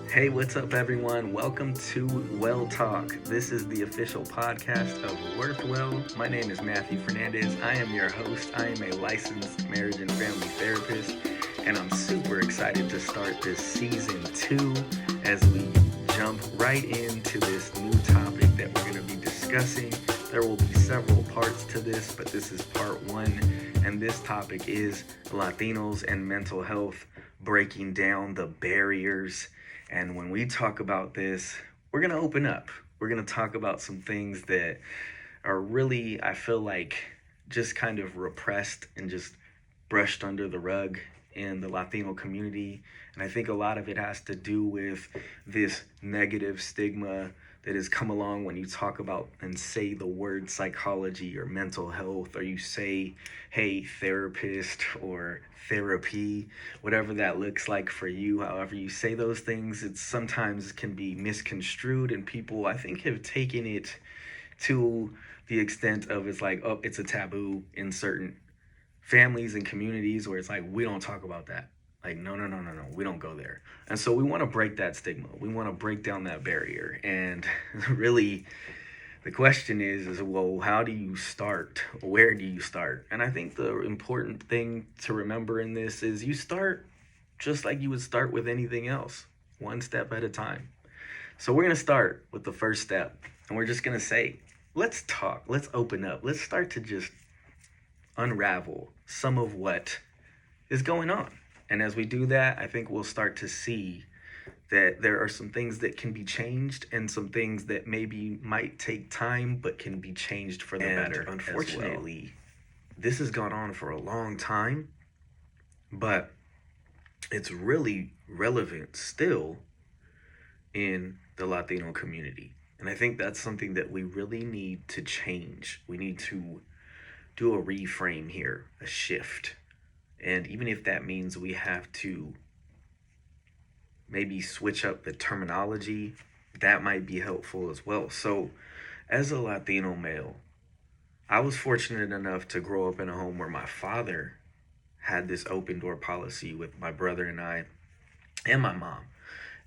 Hey, what's up, everyone? Welcome to Well Talk. This is the official podcast of Worthwell. My name is Matthew Fernandez. I am your host. I am a licensed marriage and family therapist, and I'm super excited to start this season 2 as we jump right into this new topic that we're going to be discussing. There will be several parts to this, but this is part 1, and this topic is Latinos and mental health, breaking down the barriers. And when we talk about this, we're going to open up. We're going to talk about some things that are really, I feel like, just kind of repressed and just brushed under the rug in the Latino community. And I think a lot of it has to do with this negative stigma that has come along when you talk about and say the word psychology or mental health, or you say, hey, therapist or therapy, whatever that looks like for you. However you say those things, it sometimes can be misconstrued, and people, I think, have taken it to the extent of it's like, oh, it's a taboo in certain families and communities where it's like, we don't talk about that. Like, no, we don't go there. And so we want to break that stigma. We want to break down that barrier. And really, the question is, well, how do you start? Where do you start? And I think the important thing to remember in this is you start just like you would start with anything else, one step at a time. So we're going to start with the first step. And we're just going to say, let's talk. Let's open up. Let's start to just unravel some of what is going on. And as we do that, I think we'll start to see that there are some things that can be changed and some things that maybe might take time but can be changed for the better. Unfortunately, this has gone on for a long time, but it's really relevant still in the Latino community. And I think that's something that we really need to change. We need to do a reframe here, a shift. And even if that means we have to maybe switch up the terminology, that might be helpful as well. So, as a Latino male, I was fortunate enough to grow up in a home where my father had this open door policy with my brother and I and my mom.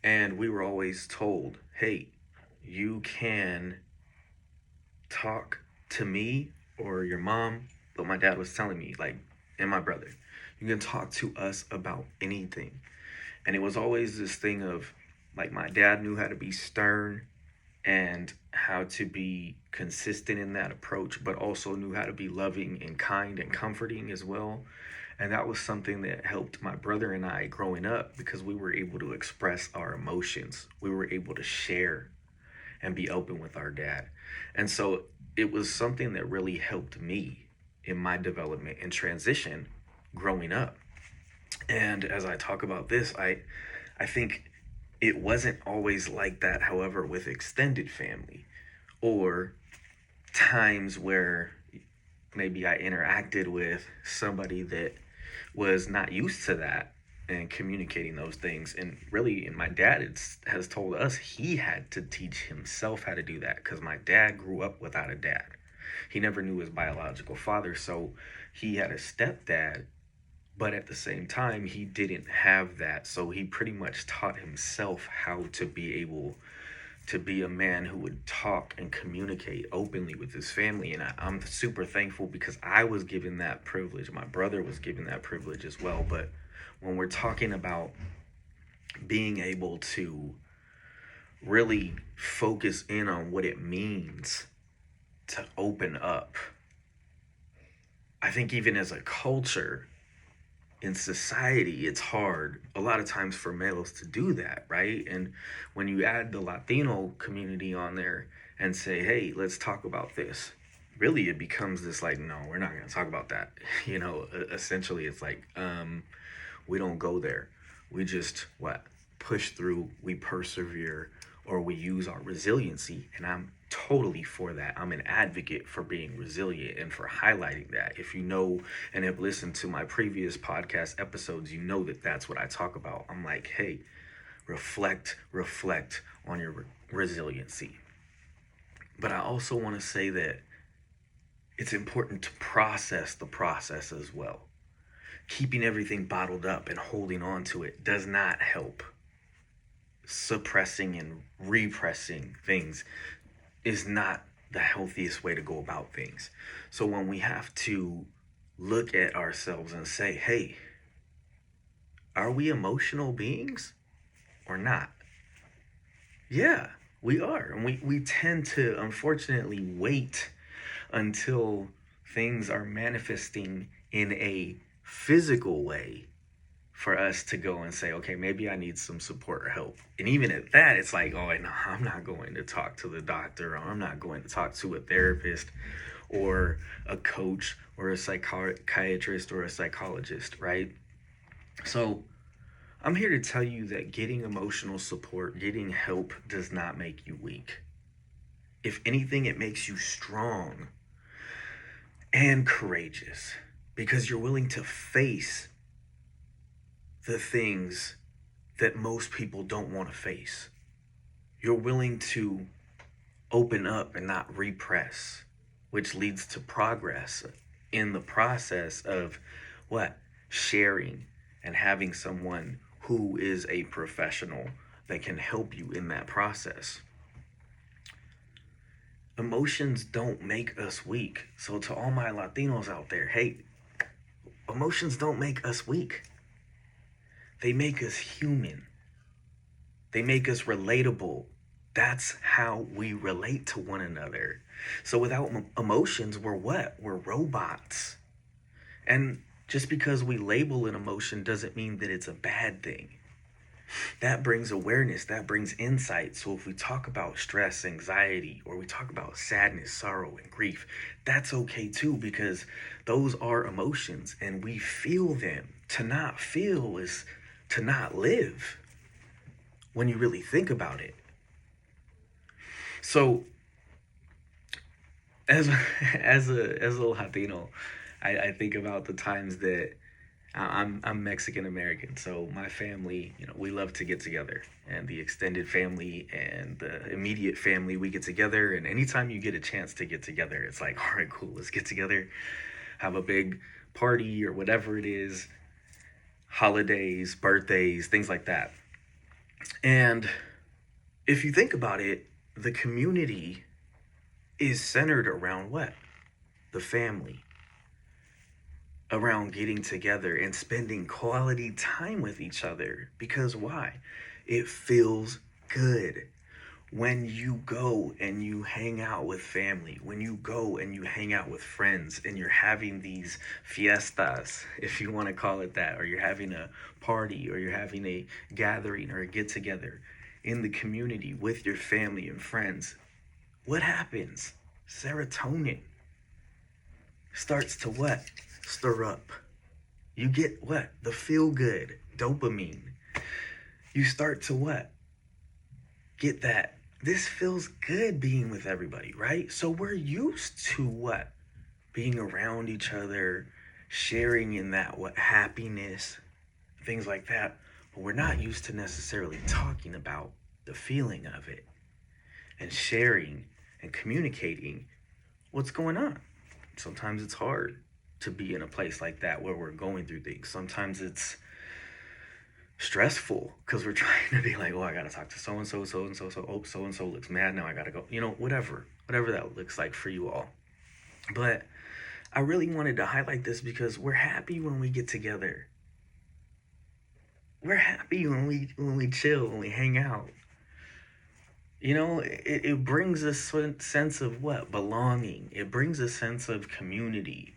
And we were always told, hey, you can talk to me or your mom, but my dad was telling me, like, and my brother, you can talk to us about anything. And it was always this thing of, like, my dad knew how to be stern and how to be consistent in that approach, but also knew how to be loving and kind and comforting as well. And that was something that helped my brother and I growing up, because we were able to express our emotions. We were able to share and be open with our dad. And so it was something that really helped me in my development and transition growing up. And as I talk about this, I think it wasn't always like that, however, with extended family or times where maybe I interacted with somebody that was not used to that and communicating those things. And really, and my dad has told us he had to teach himself how to do that, because my dad grew up without a dad. He never knew his biological father, so he had a stepdad, but at the same time, he didn't have that. So he pretty much taught himself how to be able to be a man who would talk and communicate openly with his family. And I'm super thankful because I was given that privilege. My brother was given that privilege as well. But when we're talking about being able to really focus in on what it means to open up, I think even as a culture, in society, it's hard a lot of times for males to do that, right? And when you add the Latino community on there and say, hey, let's talk about this, really it becomes this like, no, we're not going to talk about that. Essentially it's like, we don't go there. We just push through, we persevere, or we use our resiliency. And I'm totally for that. I'm an advocate for being resilient and for highlighting that. If you know and have listened to my previous podcast episodes, you know that that's what I talk about. I'm like, hey, reflect on your resiliency. But I also want to say that it's important to process the process as well. Keeping everything bottled up and holding on to it does not help. suppressing and repressing things is not the healthiest way to go about things. So when we have to look at ourselves and say, hey, are we emotional beings or not? Yeah, we are. And we tend to unfortunately wait until things are manifesting in a physical way for us to go and say, okay, maybe I need some support or help. And even at that, it's like, oh, no, I'm not going to talk to the doctor, or I'm not going to talk to a therapist or a coach or a psychiatrist or a psychologist, right? So I'm here to tell you that getting emotional support, getting help does not make you weak. If anything, it makes you strong and courageous because you're willing to face the things that most people don't want to face. You're willing to open up and not repress, which leads to progress in the process of what? Sharing and having someone who is a professional that can help you in that process. Emotions don't make us weak. So to all my Latinos out there, hey, emotions don't make us weak. They make us human. They make us relatable. That's how we relate to one another. So without emotions, we're what? We're robots. And just because we label an emotion doesn't mean that it's a bad thing. That brings awareness, that brings insight. So if we talk about stress, anxiety, or we talk about sadness, sorrow, and grief, that's okay too, because those are emotions and we feel them. To not feel is to not live when you really think about it. So as as a Latino, I think about the times that I'm Mexican American, so my family, we love to get together, and the extended family and the immediate family, we get together. And anytime you get a chance to get together, it's like, all right, cool, let's get together, have a big party or whatever it is, holidays, birthdays, things like that. And if you think about it, the community is centered around what? The family, around getting together and spending quality time with each other. Because why? It feels good when you go and you hang out with family, when you go and you hang out with friends, and you're having these fiestas, if you want to call it that, or you're having a party, or you're having a gathering or a get together in the community with your family and friends. What happens? Serotonin starts to what? Stir up. You get what? The feel good, dopamine. You start to what? Get that. This feels good being with everybody, right? So we're used to what? Being around each other, sharing in that what? Happiness, things like that. But we're not used to necessarily talking about the feeling of it and sharing and communicating what's going on. Sometimes it's hard to be in a place like that where we're going through things. Sometimes it's stressful because we're trying to be like, oh, I gotta talk to so-and-so. Oh, so-and-so looks mad, now I gotta go, whatever that looks like for you all. But I really wanted to highlight this because we're happy when we get together. We're happy when we chill, when we hang out. It brings a sense of what? Belonging. It brings a sense of community.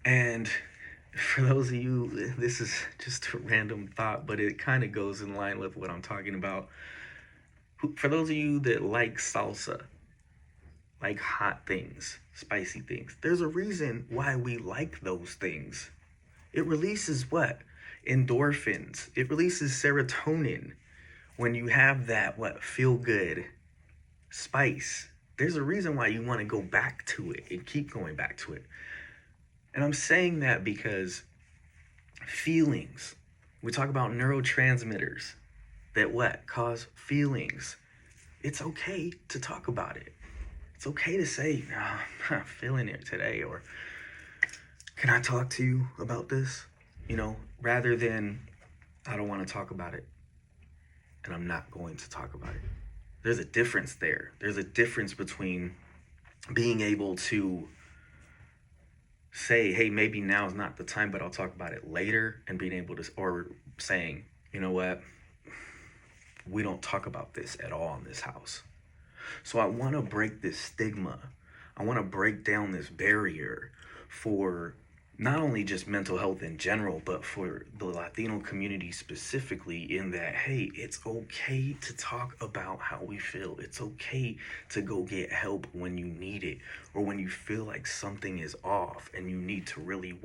And for those of you, this is just a random thought, but it kind of goes in line with what I'm talking about. For those of you that like salsa, like hot things, spicy things, there's a reason why we like those things. It releases what? Endorphins. It releases serotonin when you have that what? Feel good spice. There's a reason why you want to go back to it and keep going back to it. And I'm saying that because feelings, we talk about neurotransmitters that what? Cause feelings. It's okay to talk about it. It's okay to say, no, I'm not feeling it today, or can I talk to you about this? Rather than, I don't want to talk about it. and I'm not going to talk about it. There's a difference there. There's a difference between being able to say, hey, maybe now is not the time, but I'll talk about it later, and being able to, or saying, you know what, we don't talk about this at all in this house. So I want to break this stigma. I want to break down this barrier for not only just mental health in general, but for the Latino community specifically, in that, hey, it's okay to talk about how we feel. It's okay to go get help when you need it, or when you feel like something is off and you need to really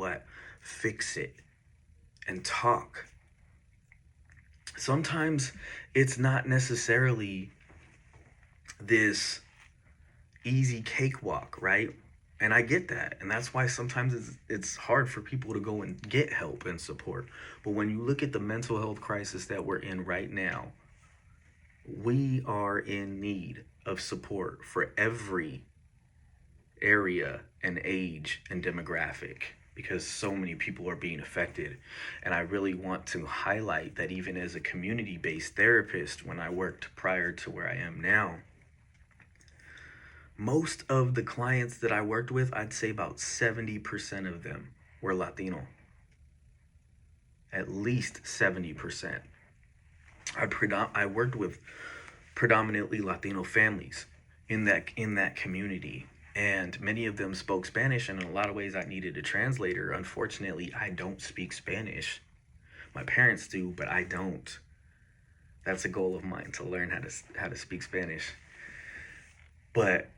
fix it and talk. Sometimes it's not necessarily this easy cakewalk, right? And I get that. And that's why sometimes it's hard for people to go and get help and support. But when you look at the mental health crisis that we're in right now, we are in need of support for every area and age and demographic, because so many people are being affected. And I really want to highlight that even as a community-based therapist, when I worked prior to where I am now, most of the clients that I worked with, I'd say about 70% of them were Latino. At least 70%. I worked with predominantly Latino families in that community, and many of them spoke Spanish, and in a lot of ways I needed a translator. Unfortunately, I don't speak Spanish. My parents do, but I don't. That's a goal of mine, to learn how to speak Spanish. But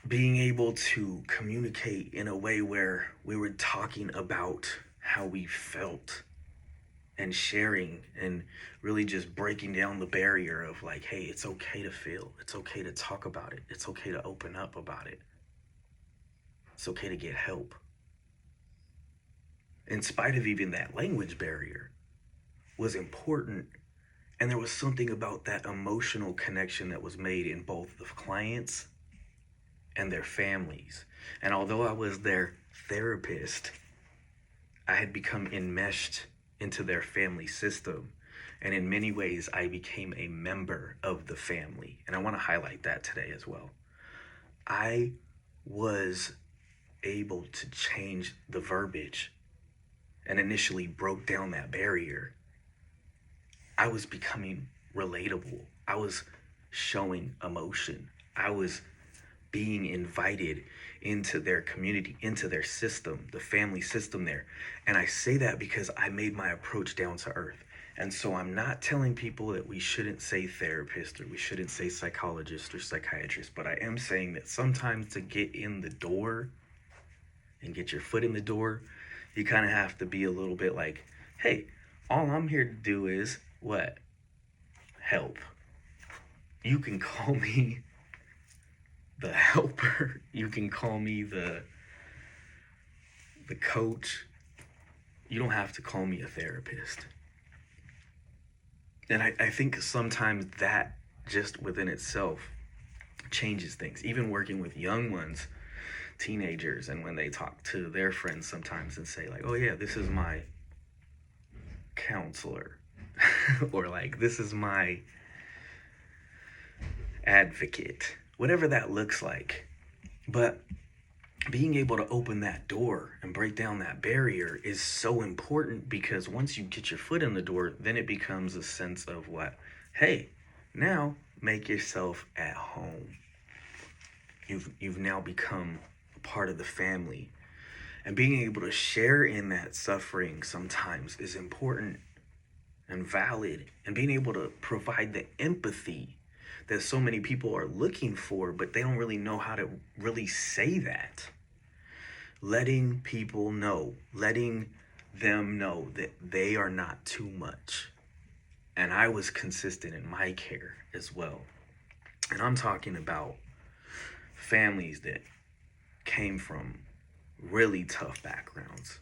being able to communicate in a way where we were talking about how we felt and sharing, and really just breaking down the barrier of like, hey, it's okay to feel. It's okay to talk about it. It's okay to open up about it. It's okay to get help. In spite of even that language barrier was important. And there was something about that emotional connection that was made in both the clients and their families. And although I was their therapist, I had become enmeshed into their family system. And in many ways, I became a member of the family. And I want to highlight that today as well. I was able to change the verbiage and initially broke down that barrier. I was becoming relatable. I was showing emotion. I was being invited into their community, into their system, the family system there. And I say that because I made my approach down to earth. And so I'm not telling people that we shouldn't say therapist, or we shouldn't say psychologist or psychiatrist, but I am saying that sometimes to get in the door and get your foot in the door, you kind of have to be a little bit like, hey, all I'm here to do is what? Help. You can call me the helper. You can call me the coach. You don't have to call me a therapist. And I think sometimes that just within itself changes things. Even working with young ones, teenagers, and when they talk to their friends sometimes and say like, oh yeah, this is my counselor, or like, this is my advocate, whatever that looks like. But being able to open that door and break down that barrier is so important, because once you get your foot in the door, then it becomes a sense of what? Hey, now make yourself at home. You've now become a part of the family. And being able to share in that suffering sometimes is important and valid, and being able to provide the empathy that so many people are looking for, but they don't really know how to really say that. Letting people know, letting them know that they are not too much. And I was consistent in my care as well. And I'm talking about families that came from really tough backgrounds.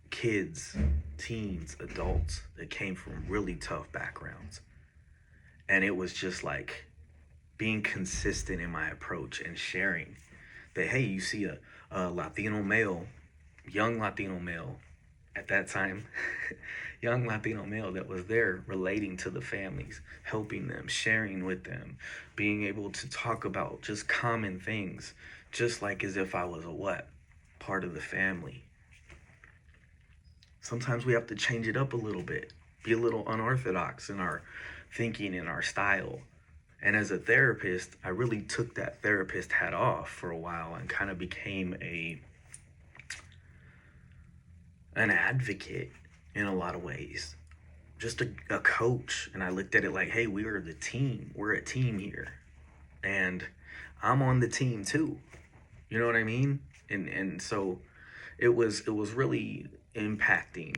Kids, teens, adults that came from really tough backgrounds. And it was just like being consistent in my approach and sharing that, hey, you see a Latino male, young Latino male, at that time, young Latino male that was there relating to the families, helping them, sharing with them, being able to talk about just common things, just like as if I was a what? Part of the family. Sometimes we have to change it up a little bit, be a little unorthodox in our thinking and our style. And as a therapist, I really took that therapist hat off for a while and kind of became an advocate in a lot of ways. Just a coach. And I looked at it like, hey, we are the team. We're a team here. And I'm on the team too. You know what I mean? And so it was really impacting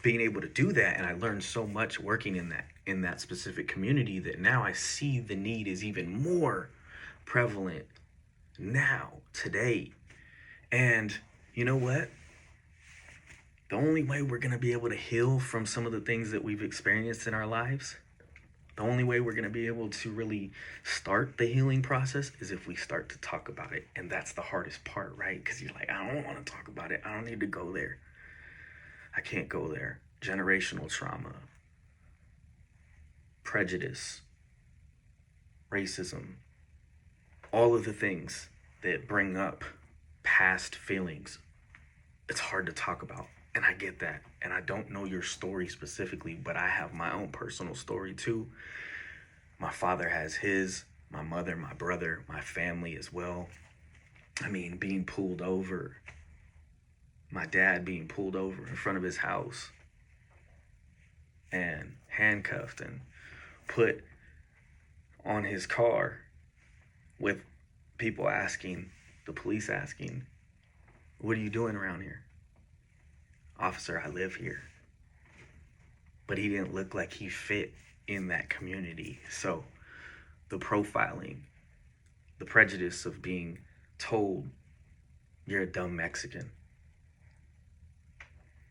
being able to do that, and I learned so much working in that specific community that now I see the need is even more prevalent now today. And you know what? The only way we're going to be able to heal from some of the things that we've experienced in our lives, the only way we're going to be able to really start the healing process is if we start to talk about it. And that's the hardest part, right? Because you're like, I don't want to talk about it. I don't need to go there. I can't go there. Generational trauma, prejudice, racism, all of the things that bring up past feelings. It's hard to talk about. And I get that. And I don't know your story specifically, but I have my own personal story too. My father has his, my mother, my brother, my family as well. I mean, being pulled over, my dad being pulled over in front of his house and handcuffed and put on his car with people asking, the police asking, what are you doing around here? Officer, I live here. But he didn't look like he fit in that community. So the profiling, the prejudice of being told you're a dumb Mexican,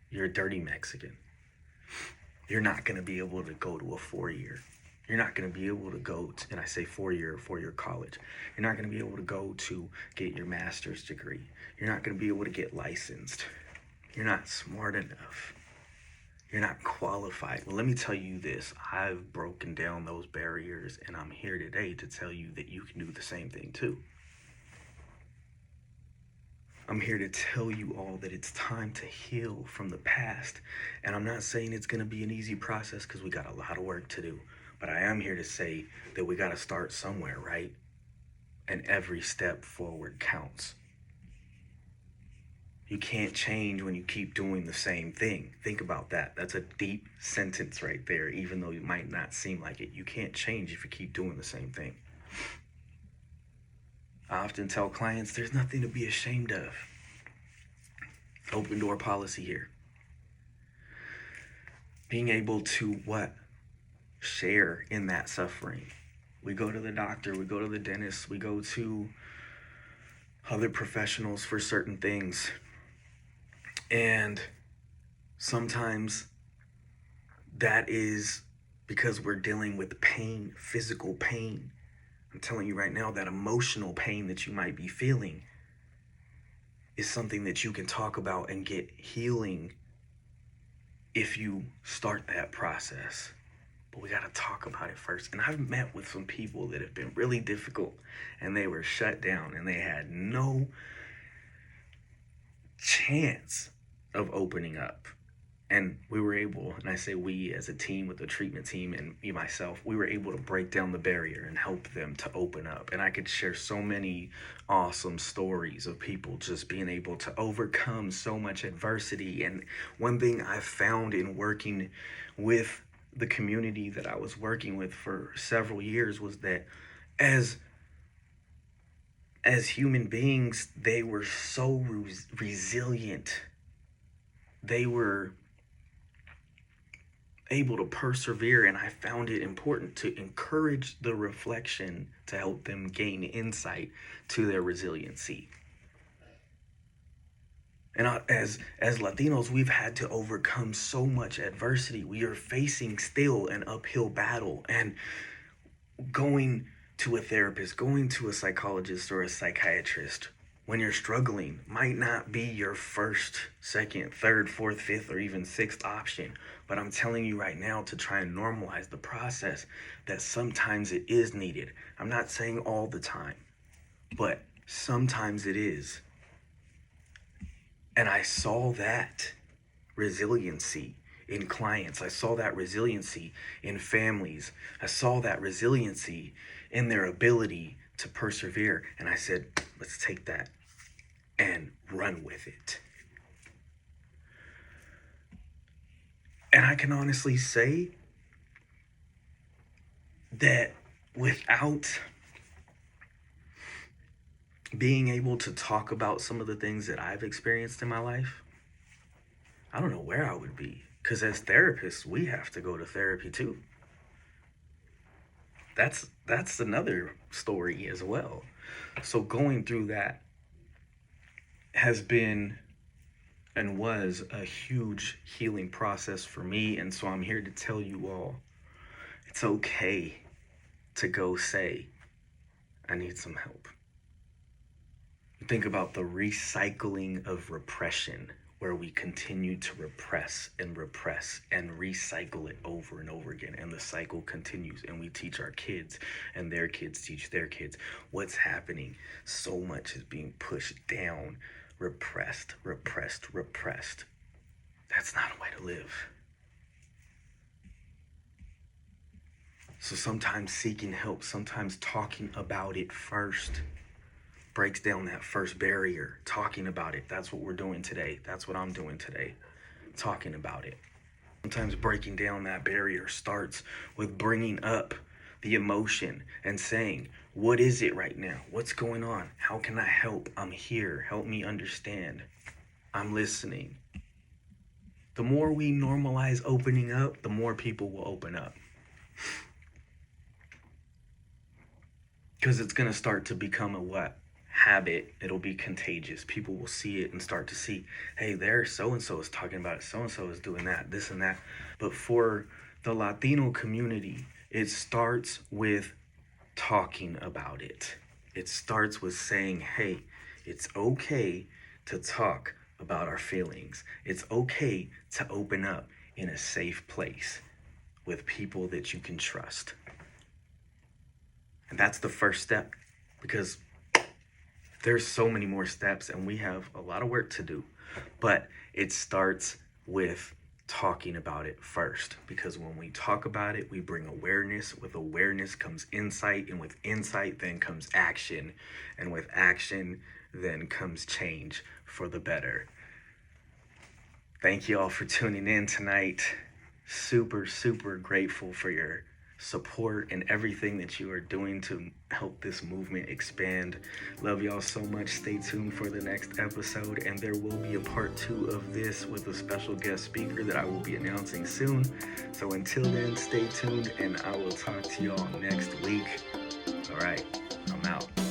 you're a dirty Mexican, you're not going to be able to go to a 4-year. You're not going to be able to go to, and I say 4-year college. You're not going to be able to go to get your master's degree. You're not going to be able to get licensed. You're not smart enough. You're not qualified. Well, let me tell you this. I've broken down those barriers, and I'm here today to tell you that you can do the same thing too. I'm here to tell you all that it's time to heal from the past. And I'm not saying it's going to be an easy process because we got a lot of work to do. But I am here to say that we got to start somewhere, right? And every step forward counts. You can't change when you keep doing the same thing. Think about that. That's a deep sentence right there, even though it might not seem like it. You can't change if you keep doing the same thing. I often tell clients there's nothing to be ashamed of. Open door policy here. Being able to what? Share in that suffering. We go to the doctor, we go to the dentist, we go to other professionals for certain things. And sometimes that is because we're dealing with pain, physical pain. I'm telling you right now, that emotional pain that you might be feeling is something that you can talk about and get healing if you start that process. But we got to talk about it first. And I've met with some people that have been really difficult and they were shut down and they had no chance of opening up. And we were able, and I say we as a team with the treatment team and me myself, we were able to break down the barrier and help them to open up. And I could share so many awesome stories of people just being able to overcome so much adversity. And one thing I found in working with the community that I was working with for several years was that as human beings, they were so resilient. They were able to persevere, and I found it important to encourage the reflection to help them gain insight to their resiliency. And as Latinos, we've had to overcome so much adversity. We are facing still an uphill battle, and going to a therapist, going to a psychologist or a psychiatrist, when you're struggling might not be your first, second, third, fourth, fifth, or even sixth option. But I'm telling you right now to try and normalize the process that sometimes it is needed. I'm not saying all the time, but sometimes it is. And I saw that resiliency in clients. I saw that resiliency in families. I saw that resiliency in their ability to persevere. And I said, let's take that and run with it. And I can honestly say that without being able to talk about some of the things that I've experienced in my life, I don't know where I would be. Because as therapists, we have to go to therapy too. That's another story as well. So going through that has been and was a huge healing process for me. And so I'm here to tell you all, it's okay to go say, I need some help. Think about the recycling of repression, where we continue to repress and recycle it over and over again. And the cycle continues, and we teach our kids and their kids teach their kids. What's happening? So much is being pushed down, repressed. That's not a way to live. So sometimes seeking help, sometimes talking about it first breaks down that first barrier. Talking about it. That's what we're doing today. That's what I'm doing today. Talking about it. Sometimes breaking down that barrier starts with bringing up the emotion and saying, what is it right now? What's going on? How can I help? I'm here. Help me understand. I'm listening. The more we normalize opening up, the more people will open up. Because it's going to start to become a what? Habit. It'll be contagious. People will see it and start to see, hey, there so-and-so is talking about it. So-and-so is doing that, this and that. But for the Latino community, it starts with talking about it. It starts with saying, hey, it's okay to talk about our feelings. It's okay to open up in a safe place with people that you can trust. And that's the first step, because there's so many more steps and we have a lot of work to do. But it starts with talking about it first, because when we talk about it, we bring awareness. With awareness comes insight, and with insight then comes action, and with action then comes change for the better. Thank you all for tuning in tonight. Super grateful for your support and everything that you are doing to help this movement expand. Love y'all so much. Stay tuned for the next episode, and there will be a part 2 of this with a special guest speaker that I will be announcing soon. So until then, stay tuned, and I will talk to y'all next week. All right, I'm out.